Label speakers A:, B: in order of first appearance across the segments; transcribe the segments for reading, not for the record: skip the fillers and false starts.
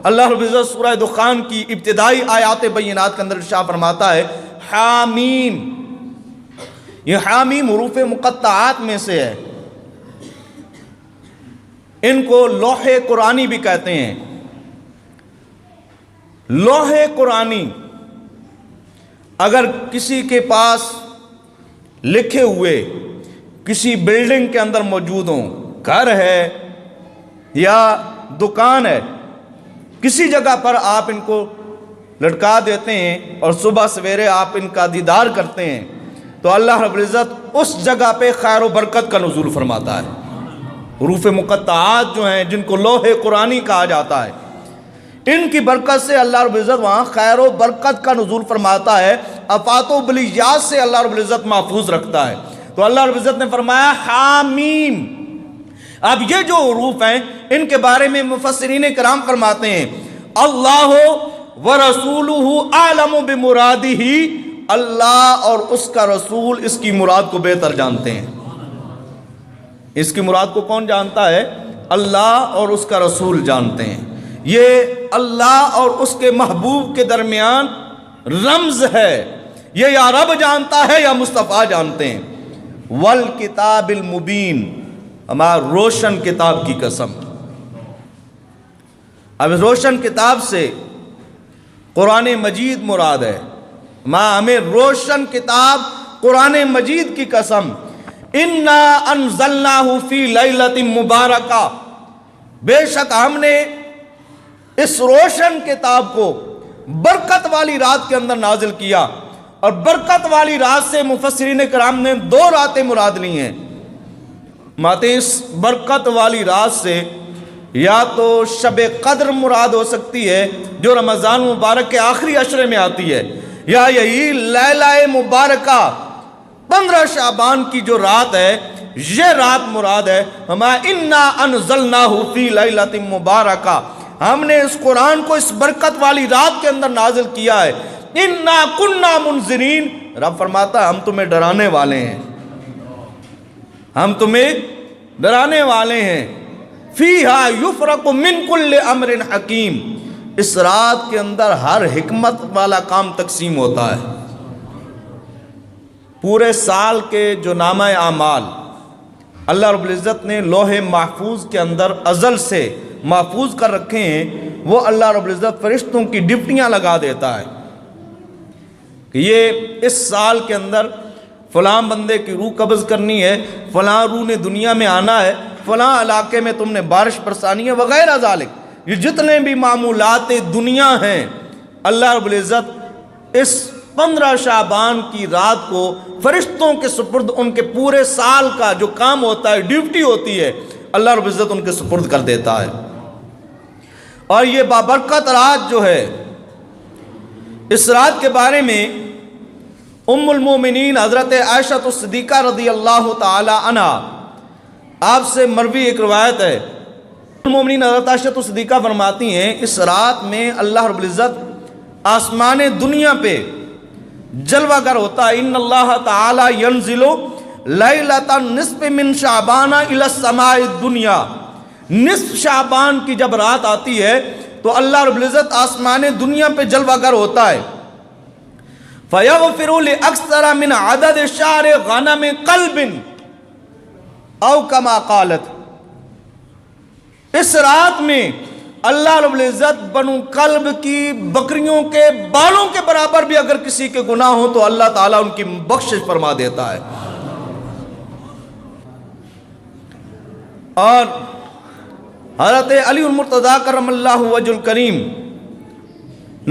A: اللہ رب العزت سورہ دخان کی ابتدائی آیات بینات کے اندر ارشاد فرماتا ہے حامیم. یہ حامیم حروف مقطعات میں سے ہے. ان کو لوح قرآنی بھی کہتے ہیں. لوح قرآنی اگر کسی کے پاس لکھے ہوئے کسی بلڈنگ کے اندر موجود ہوں، گھر ہے یا دکان ہے، کسی جگہ پر آپ ان کو لٹکا دیتے ہیں اور صبح سویرے آپ ان کا دیدار کرتے ہیں تو اللہ رب العزت اس جگہ پہ خیر و برکت کا نزول فرماتا ہے. حروف مقطعات جو ہیں جن کو لوح قرآنی کہا جاتا ہے، ان کی برکت سے اللہ رب العزت وہاں خیر و برکت کا نزول فرماتا ہے. آفات و بلیات سے اللہ رب العزت محفوظ رکھتا ہے. تو اللہ رب العزت نے فرمایا حامیم. اب یہ جو حروف ہیں ان کے بارے میں مفسرین کرام فرماتے ہیں اللہ ورسولہ اعلم بمرادہ، اللہ اور اس کا رسول اس کی مراد کو بہتر جانتے ہیں. اس کی مراد کو کون جانتا ہے؟ اللہ اور اس کا رسول جانتے ہیں. یہ اللہ اور اس کے محبوب کے درمیان رمز ہے. یہ یا رب جانتا ہے یا مصطفیٰ جانتے ہیں. والکتاب المبین، ہمارا روشن کتاب کی قسم. اب روشن کتاب سے قرآن مجید مراد ہے. ہمیں روشن کتاب قرآن مجید کی قسم. انا انزلناہ فی لیلۃ مبارکہ، بے شک ہم نے اس روشن کتاب کو برکت والی رات کے اندر نازل کیا. اور برکت والی رات سے مفسرین کرام نے 2 راتیں مراد لی ہیں. ماتے اس برکت والی رات سے یا تو شب قدر مراد ہو سکتی ہے جو رمضان مبارک کے آخری عشرے میں آتی ہے، یا یہی لیلہ مبارکہ 15 شعبان کی جو رات ہے یہ رات مراد ہے. ہما انا انزلناہ فی لیلۃ مبارکہ، ہم نے اس قرآن کو اس برکت والی رات کے اندر نازل کیا ہے. انا کننا منذرین، رب فرماتا ہے ہم تمہیں ڈرانے والے ہیں، ہم تمہیں ڈرانے والے ہیں. فیہا یفرق من کل امر حکیم، اس رات کے اندر ہر حکمت والا کام تقسیم ہوتا ہے. پورے سال کے جو نامہ اعمال اللہ رب العزت نے لوح محفوظ کے اندر ازل سے محفوظ کر رکھے ہیں، وہ اللہ رب العزت فرشتوں کی ڈپٹیاں لگا دیتا ہے کہ یہ اس سال کے اندر فلاں بندے کی روح قبض کرنی ہے، فلاں روح نے دنیا میں آنا ہے، فلاں علاقے میں تم نے بارش برسانی ہے وغیرہ ذالک. یہ جتنے بھی معمولات دنیا ہیں اللہ رب العزت اس 15 شعبان کی رات کو فرشتوں کے سپرد ان کے پورے سال کا جو کام ہوتا ہے، ڈیوٹی ہوتی ہے، اللہ رب العزت ان کے سپرد کر دیتا ہے. اور یہ بابرکت رات جو ہے، اس رات کے بارے میں ام المومنین حضرت عائشہ الصدیقہ رضی اللہ تعالی عنہ آپ سے مروی ایک روایت ہے. المومنین حضرت عائشہ الصدیقہ فرماتی ہیں اس رات میں اللہ رب العزت آسمان دنیا پہ جلوہ گر ہوتا ہے. ان اللہ تعالی ینزل لیلۃ النصف من شعبان الی السماء الدنیا، نصف شعبان کی جب رات آتی ہے تو اللہ رب العزت آسمان دنیا پہ جلوہ گر ہوتا ہے. فَيَغْفِرُ لِأَكْثَرَ مِنْ عَدَدِ شَعْرِ غَنَمِ قَلْبٍ او کما قالت. اس رات میں اللہ رب العزت بنو قلب کی بکریوں کے بالوں کے برابر بھی اگر کسی کے گناہ ہوں تو اللہ تعالیٰ ان کی بخشش فرما دیتا ہے. اور حضرت علی المرتضیٰ کرم اللہ وجہ الکریم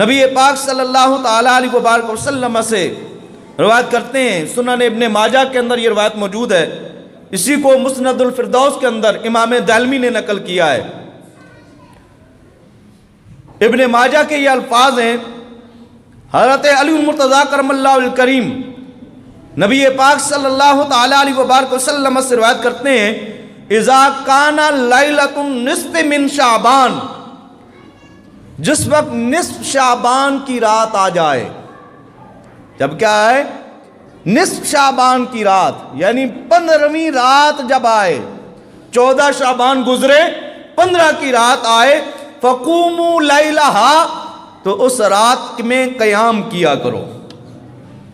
A: نبی پاک صلی اللہ تعالیٰ علیہ وبارک وسلم سے روایت کرتے ہیں. سنن ابن ماجہ کے اندر یہ روایت موجود ہے، اسی کو مسند الفردوس کے اندر امام دالمی نے نقل کیا ہے. ابن ماجہ کے یہ الفاظ ہیں، حضرت علی المرتضیٰ کرم اللہ الکریم نبی پاک صلی اللہ تعالیٰ علیہ وبارک وسلم سے روایت کرتے ہیں اذا کان لیلۃ النصف من شعبان، جس وقت نصف شعبان کی رات آ جائے. جب کیا ہے؟ نصف شعبان کی رات، یعنی 15ویں رات جب آئے، 14 شعبان گزرے 15 کی رات آئے. فقوموا لیلہا، تو اس رات میں قیام کیا کرو،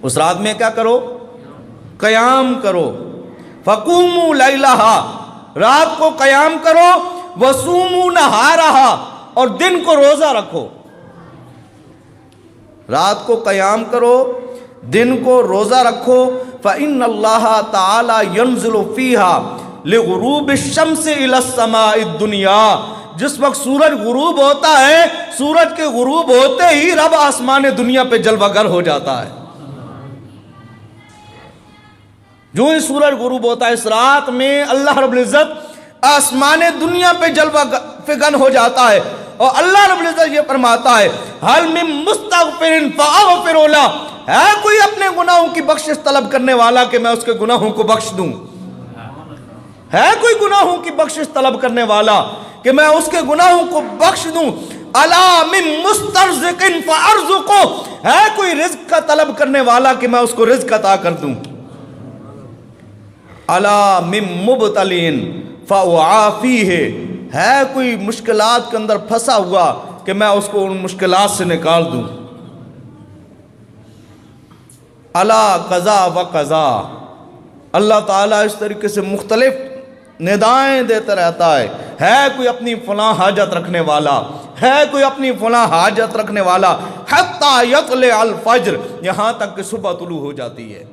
A: اس رات میں کیا کرو؟ قیام کرو۔ فقوموا لیلہا، رات کو قیام کرو، وصوموا نہارہا، اور دن کو روزہ رکھو۔ رات کو قیام کرو، دن کو روزہ رکھو۔ فإن اللہ تعالی ينزل فیہا لغروب الشمس الی السماء الدنیا، جس وقت سورج غروب ہوتا ہے، سورج کے غروب ہوتے ہی رب آسمان دنیا پہ جلوہ گر ہو جاتا ہے۔ جو ہی سورج غروب ہوتا ہے اس رات میں اللہ رب العزت آسمان دنیا پہ جلوہ فگن ہو جاتا ہے، اور اللہ رب العزت یہ فرماتا ہے حل من مستغفر فاغفر لہ، ہے کوئی اپنے گناہوں کی بخشش طلب کرنے والا کہ میں اس کے گناہوں کو بخش دوں؟ ہے کوئی گناہوں کی بخشش طلب کرنے والا کہ میں اس کے گناہوں کو بخش دوں؟ الا من مسترزق فارزقہ، ہے کوئی رزق کا طلب کرنے والا کہ میں اس کو رزق عطا کر دوں؟ الا من مبتلین فاعافیہ، ہے کوئی مشکلات کے اندر پھنسا ہوا کہ میں اس کو ان مشکلات سے نکال دوں؟ الا قضا و قضا، اللہ تعالیٰ اس طریقے سے مختلف ندائیں دیتا رہتا ہے کوئی اپنی فلاں حاجت رکھنے والا، ہے کوئی اپنی فلاں حاجت رکھنے والا، حتی یطلع الفجر، یہاں تک کہ صبح طلوع ہو جاتی ہے۔